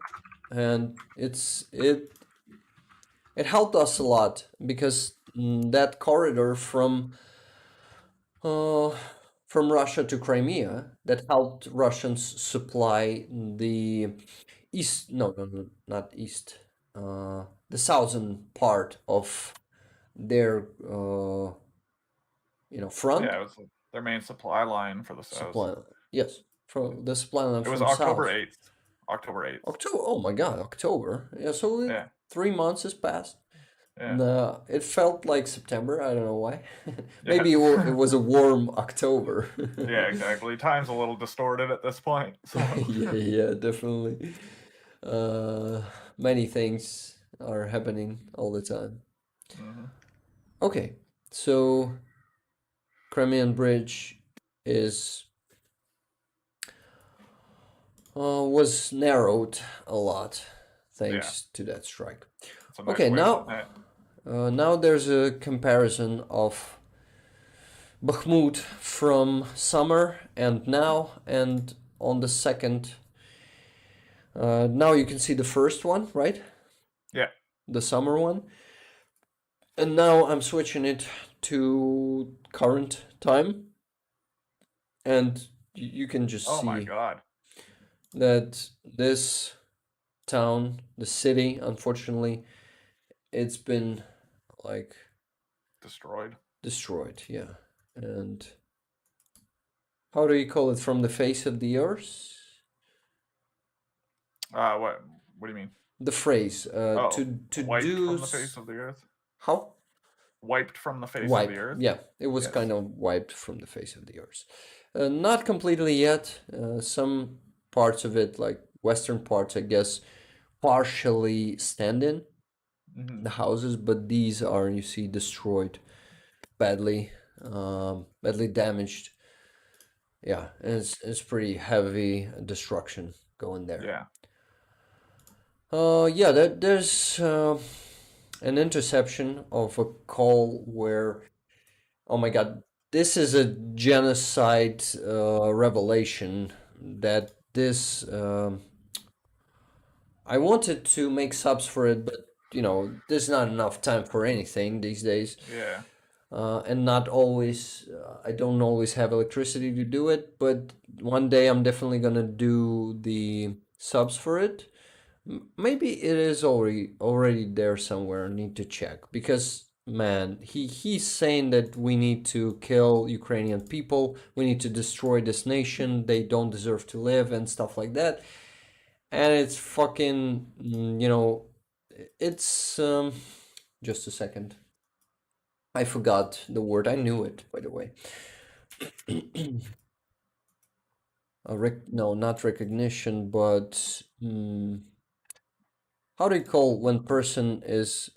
and it helped us a lot because that corridor uh, from Russia to Crimea that helped Russians supply the east. No, no, no, not east. The southern part of their front Yeah, it was their main supply line for the South. supply. Yes, from the supply line It was from October south. 8th. October 8th. October. Oh my God, October. Yeah, so Yeah, 3 months has passed. yeah, No, it felt like September. I don't know why. yeah. Maybe it was a warm October. Yeah, exactly. Time's a little distorted at this point. So, Yeah, yeah, definitely. Uh, Many things are happening all the time. mhm. Okay, so Crimean Bridge is was narrowed a lot Yeah, thanks to that strike. that's a nice Okay, way of putting now it. now there's a comparison of Bakhmut from summer and now, and on the second. Now you can see the first one, right? Yeah. The summer one. And now I'm switching it to current time, and you can just Oh my see God. that this town, the city, unfortunately, it's been like Destroyed. destroyed, yeah. And how do you call it, from the face of the earth? What? What do you mean? The phrase Oh, to wiped do from the face of the earth. how Wiped from the face of the wipe. earth. Yeah, it was Yes. kind of wiped from the face of the earth. Not completely yet. Some parts of it, like western parts, I guess, partially standing, Hmm. the houses, but these are, you see, destroyed badly, badly damaged. Yeah, and it's pretty heavy destruction going there. Yeah. Yeah, there's an interception of a call where, oh my God, this is a genocide revelation that this I wanted to make subs for it, but there's not enough time for anything these days, Yeah. and not always. I don't always have electricity to do it, but one day I'm definitely gonna do the subs for it. Maybe it is already there somewhere. I need to check because man, he's saying that we need to kill Ukrainian people. We need to destroy this nation. They don't deserve to live and stuff like that. And it's fucking, it's just a second. I forgot the word. I knew it, by the way. No, not recognition, but how do you call when person is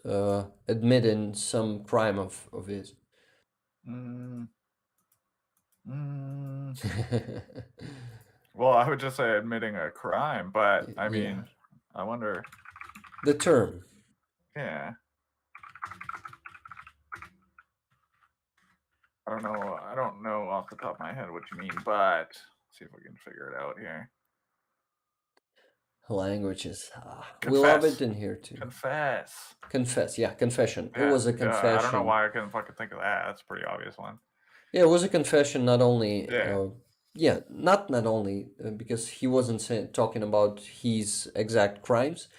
admitting some crime of his? Mm, mm. Well, I would just say admitting a crime, but I Yeah, mean, I wonder. the term. Yeah. I don't know. I don't know off the top of my head what you mean, but see if we can figure it out here. Languages. We love it Confess. in here too. Confess. Confess. Yeah, confession. It Yeah. was a Yeah. I don't know confession. why I couldn't fucking think of that. That's a pretty obvious one. Yeah, it was a confession. Not only. Yeah. Yeah, not only because he wasn't talking about his exact crimes,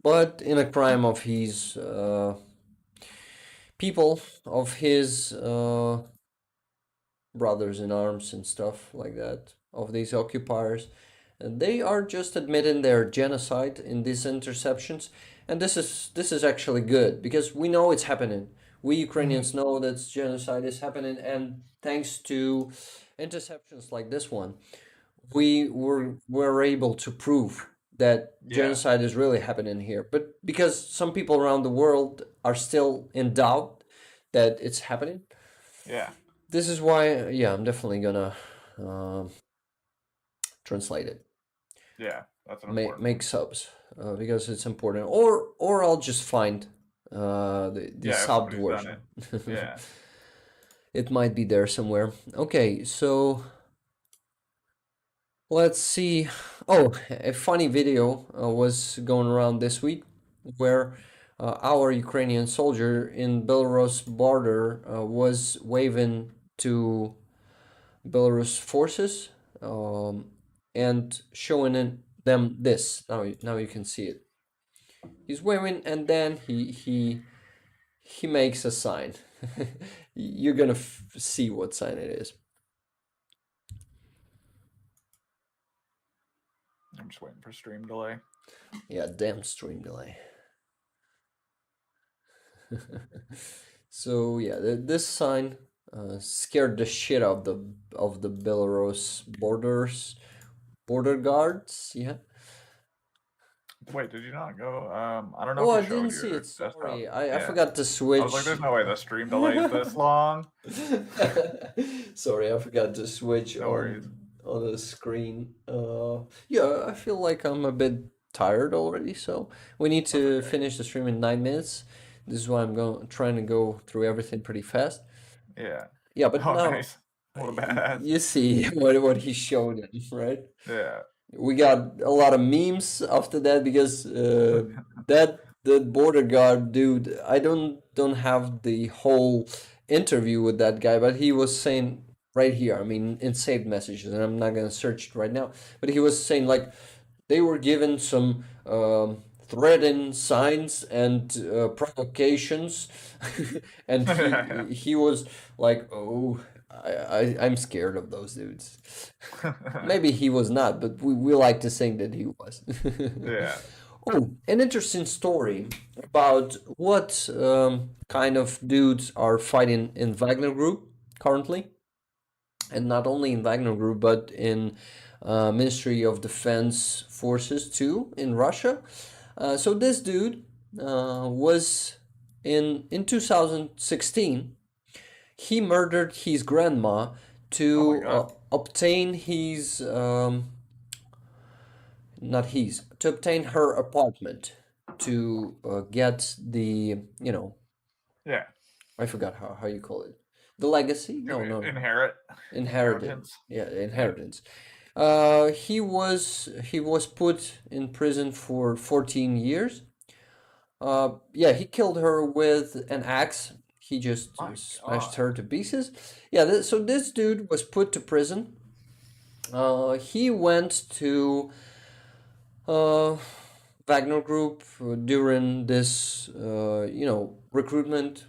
but in a crime of his people, of his brothers in arms and stuff like that, of these occupiers. And they are just admitting their genocide in these interceptions, and this is actually good because we know it's happening. We Ukrainians know that genocide is happening, and thanks to interceptions like this one, we were able to prove that Yeah. genocide is really happening here. But because some people around the world are still in doubt that it's happening, Yeah. this is why, yeah, I'm definitely gonna translate it, Yeah. That's an make important one. make subs because it's important. Or I'll just find the Yeah. If subbed somebody's done version. it. Yeah. It might be there somewhere. Okay, so let's see. Oh, a funny video was going around this week where our Ukrainian soldier in Belarus border was waving to Belarus forces and showing them this. Now you can see it. He's waving, and then he makes a sign. You're gonna see what sign it is. I'm just waiting for stream delay. Yeah, damn stream delay. So yeah, this sign scared the shit out of the Belarus border guards. Yeah. Wait, did you not go? I don't know Oh, if I you didn't showed see your it. desktop. Sorry, I Yeah. forgot to I was like, switch. there's no way the stream delay's this long. Sorry, I forgot to switch No worries. on the screen. Yeah, I feel like I'm a bit tired already, so we need That's to okay. finish the stream in 9 minutes. This is why I'm trying to go through everything pretty fast. Yeah. Yeah, but Oh, now nice. What a badass. you see what he showed him, right? Yeah. We got a lot of memes after that because that the border guard dude, I don't have the whole interview with that guy, but he was saying right here, I mean in saved messages, and I'm not gonna search it right now, but he was saying like they were given some threatening signs and provocations, and he was like, oh, I'm scared of those dudes. Maybe he was not, but we like to think that he was. Yeah. Oh, an interesting story about what kind of dudes are fighting in Wagner Group currently, and not only in Wagner Group, but in Ministry of Defense forces too in Russia. So this dude was in 2016. He murdered his grandma Oh my to god. obtain his not his to obtain her apartment to get the Yeah. I forgot how you call it, The legacy? No, To no, no. inherit Inherited. inheritance. Yeah, Yeah. inheritance. He was put in prison for 14 years. Yeah, he killed her with an axe. He just My smashed God. her to pieces. Yeah, so this dude was put to prison. He went to uh, Wagner Group during this, recruitment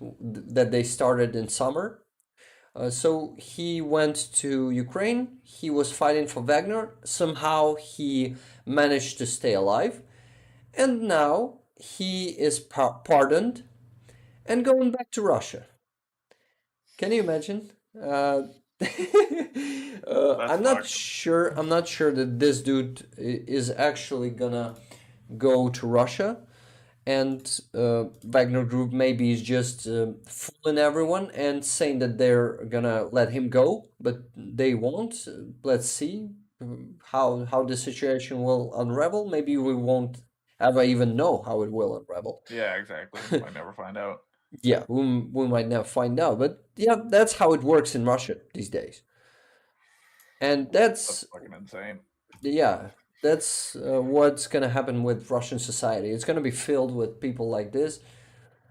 that they started in summer. So he went to Ukraine. He was fighting for Wagner. Somehow he managed to stay alive. And now he is pardoned and going back to Russia. Can you imagine? That's I'm not fucked. sure. I'm not sure that this dude is actually gonna go to Russia, and Wagner Group maybe is just fooling everyone and saying that they're gonna let him go, but they won't. Let's see how the situation will unravel. Maybe we won't ever even know how it will unravel. Yeah, exactly. Might never find out. Yeah, we might never find out, but yeah, that's how it works in Russia these days. And That's that's, fucking insane. yeah, that's what's gonna happen with Russian society. It's gonna be filled with people like this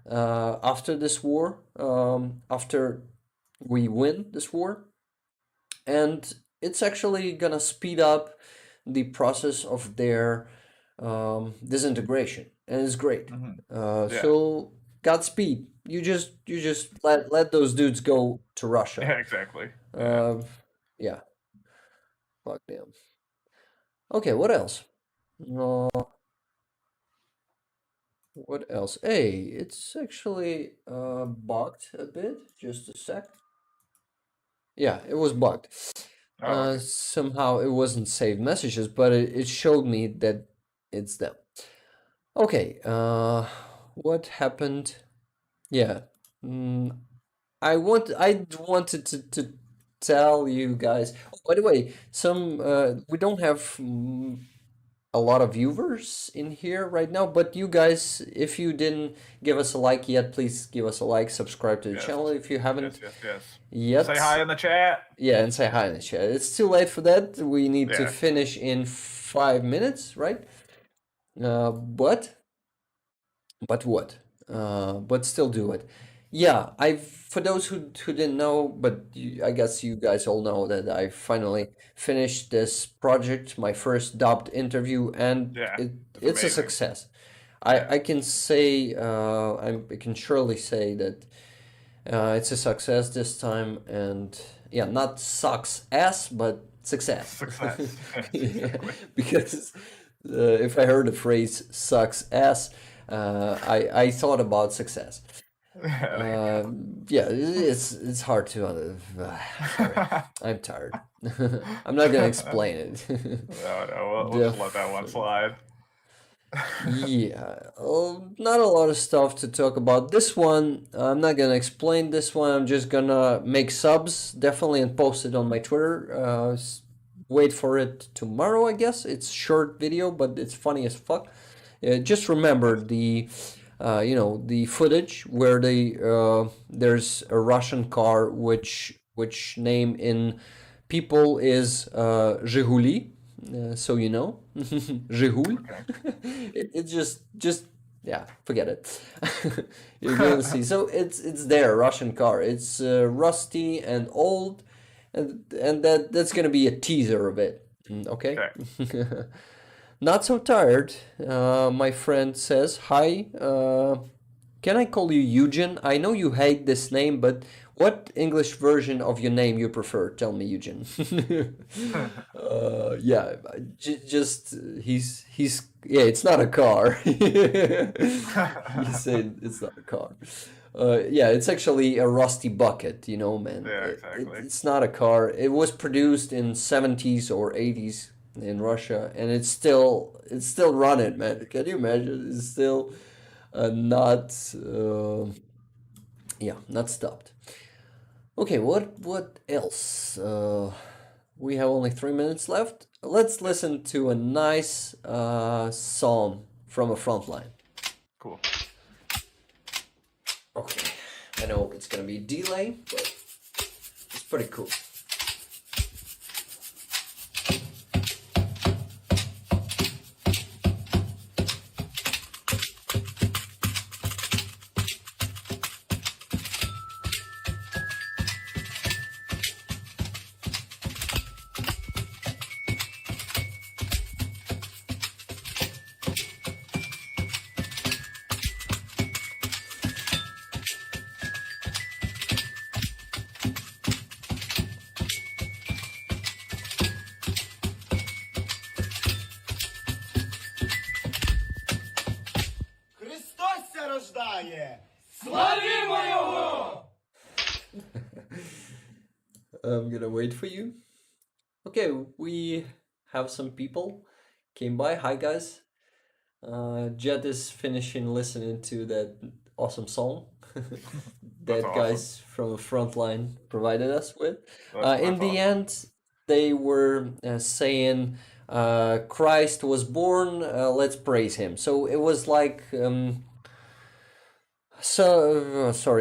after this war, after we win this war, and it's actually gonna speed up the process of their disintegration, and it's great. Hmm. Yeah. So Godspeed. You just let those dudes go to Russia. Yeah, exactly. Yeah. Uh, yeah, fuck them. Okay, what else? Uh, what else? Hey, it's actually bugged a bit. Just a sec. Yeah, it was bugged. Oh, okay. Somehow it wasn't saved messages, but it showed me that it's them. Okay, what happened? Yeah, mm, I wanted to tell you guys. Oh, by the way, we don't have a lot of viewers in here right now, but you guys, if you didn't give us a like yet, please give us a like, subscribe to the Yes. channel if you Yes, haven't yes, yes. yet. Say hi in the chat. Yeah, and say hi in the chat. It's too late for that. We need to Yeah. finish in 5 minutes, right? Uh, but but what? But still do it. Yeah, I for those who didn't know, but I guess you guys all know that I finally finished this project, my first dubbed interview, and Yeah. It's it's a amazing. success. Yeah. I can say I can surely say that it's a success this time, and yeah, not sucks ass, but success. Success. Yes, Yeah, exactly. because if I heard the phrase "sucks ass," I thought about success. Yeah, there you go. Yeah, it's hard to. Sorry, I'm tired. I'm not gonna explain it. No, no, we'll just let that one Def- slide. yeah, not a lot of stuff to talk about. This one, I'm not gonna explain this one. I'm just gonna make subs, definitely, and post it on my Twitter. Wait for it tomorrow, I guess. It's short video, but it's funny as fuck. Just remember Yes. the footage where there's a Russian car which name in people is Zhiguli, so you know, Zhigul. Okay. It's just yeah, forget it. You're gonna see. So it's their Russian car. It's rusty and old, and that's gonna be a teaser of it. Okay. Okay. Not so tired. My friend says, "Hi. Can I call you Eugen? I know you hate this name, but what English version of your name you prefer? Tell me, Eugen." Yeah, just he's yeah. It's not a car. He said it's not a car. Yeah, it's actually a rusty bucket. You know, man. Yeah, exactly. It's not a car. It was produced in 70s or 80s in Russia, and it's still running, man. Can you imagine? It's still not yeah, not stopped. Okay, what else? We have only 3 minutes left. Let's listen to a nice song from a front line. Cool. Okay, I know it's gonna be delay, but pretty cool. Христос ся рождає! I'm gonna wait for you. Okay, we have some people came by. Hi guys. Jed is finishing listening to that awesome song that awesome. guys from the front line provided us with. In the awesome. end, they were saying Christ was born, let's praise him. So it was like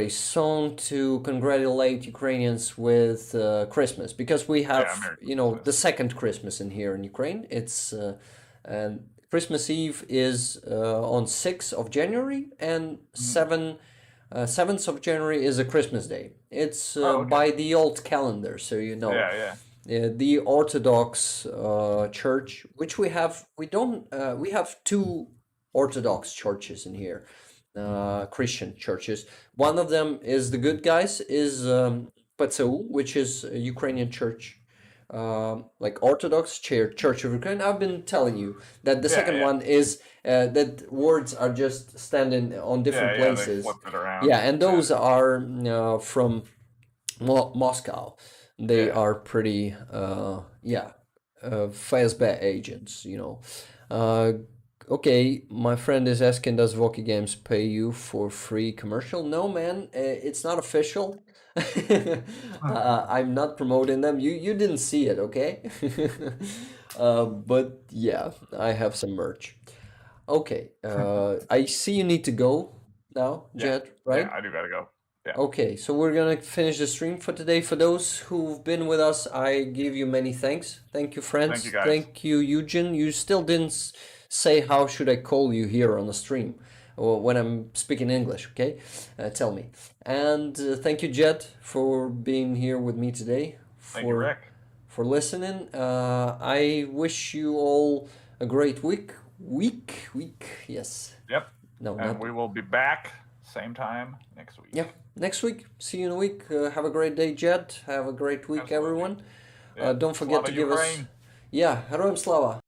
song to congratulate Ukrainians with Christmas, because we have Merry the second Christmas in here in Ukraine. It's and Christmas Eve is on 6th of January, and 7th of January is a Christmas day. It's okay. by the old calendar, so the Orthodox Church, which we have. We have two Orthodox churches in here, Christian churches. One of them is the good guys, is PTSU, which is a Ukrainian church, like Orthodox Church of Ukraine. I've been telling you that the second one is that words are just standing on different places. They flip it around. Yeah, and those are from Moscow. They are pretty FSB agents, Okay, my friend is asking, does Voki Games pay you for free commercial? No, man, it's not official. I'm not promoting them. You didn't see it, okay? But yeah, I have some merch. Okay, I see you need to go now, Jed, right? Yeah, I do gotta go. Yeah. Okay, so we're gonna finish the stream for today. For those who've been with us, I give you many thanks. Thank you, friends. Thank you, guys. Thank you, Eugen. You still didn't say how should I call you here on the stream, or when I'm speaking English. Okay, tell me. And thank you, Jed, for being here with me today. Thank you, Rick, for listening. I wish you all a great week. Yes. Yep. No, and we will be back same time next week. Yeah, next week. See you in a week. Have a great day, Jed. Have a great week, Absolutely. everyone. Yeah. Don't forget Slava to give Ukraine. us... Yeah, Heroям Slava.